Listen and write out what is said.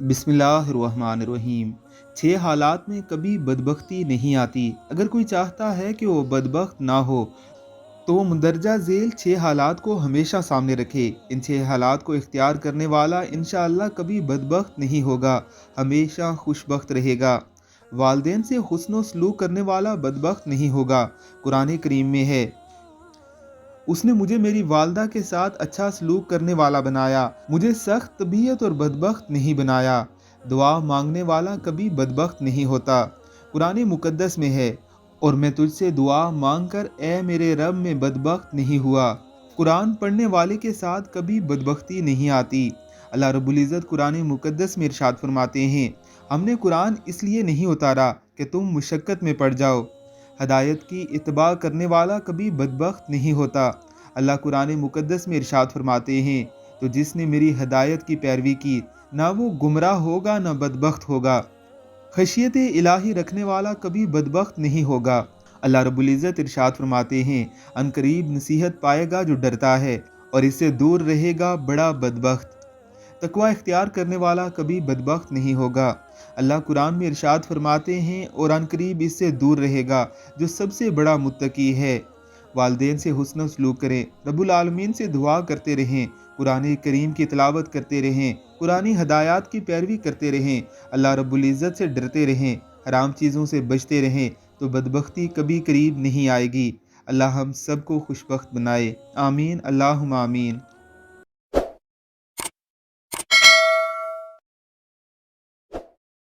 बिस्मिल्लाहिर्रहमानिर्रहीम। 6 हालात में कभी बदबख्ती नहीं आती। अगर कोई चाहता है कि वो बदबख्त ना हो तो वो मंदरजा झेल 6 हालात को हमेशा सामने रखे। इन 6 हालात को इख्तियार करने वाला इंशाअल्लाह कभी बदबख्त नहीं होगा, हमेशा खुशबख्त रहेगा। वालदेन से हुस्न सलूक करने वाला बदबख्त नहीं होगा। कुरान करीम में है, उसने मुझे मेरी वालदा के साथ अच्छा सलूक करने वाला बनाया, मुझे सख्त तबीयत और बदबख्त नहीं बनाया। दुआ मांगने वाला कभी बदबख्त नहीं होता। कुरान मुकद्दस में है, और मैं तुझसे दुआ मांग कर ए मेरे रब में बदबख्त नहीं हुआ। कुरान पढ़ने वाले के साथ कभी बदबख्ती नहीं आती। अल्लाह रब्बुल इज़्ज़त कुरान मुकद्दस में इरशाद फरमाते हैं, हमने कुरान इसलिए नहीं उतारा कि तुम मुशक्क़त में पड़ जाओ। हदायत की इत्तबा करने वाला कभी बदबख्त नहीं होता। अल्लाह कुरान मुकद्दस में इरशाद फरमाते हैं, तो जिसने मेरी हदायत की पैरवी की, ना वो गुमराह होगा ना बदबख्त होगा। खशियत इलाही रखने वाला कभी बदबख्त नहीं होगा। अल्लाह रब्बुल इज़्ज़त इरशाद फरमाते हैं, अनकरीब नसीहत पाएगा जो डरता है, और इससे दूर रहेगा बड़ा बदबख्त। तकवा इख्तियार करने वाला कभी बदबख्त नहीं होगा। अल्लाह कुरान में इरशाद फरमाते हैं, और अनकरीब इससे दूर रहेगा जो सबसे बड़ा मुत्तकी है। वालदेन से हुस्न सलूक करें, रब्बुल आलमीन से दुआ करते रहें, कुरान करीम की तिलावत करते रहें, कुरानी हदायत की पैरवी करते रहें, अल्लाह रब्बुल इज़्ज़त से डरते रहें, हराम चीज़ों से बचते रहें, तो बदबख्ती कभी करीब नहीं आएगी। अल्लाह हम सबको खुशबख्त बनाए। आमीन, अल्लाहुम्मा आमीन।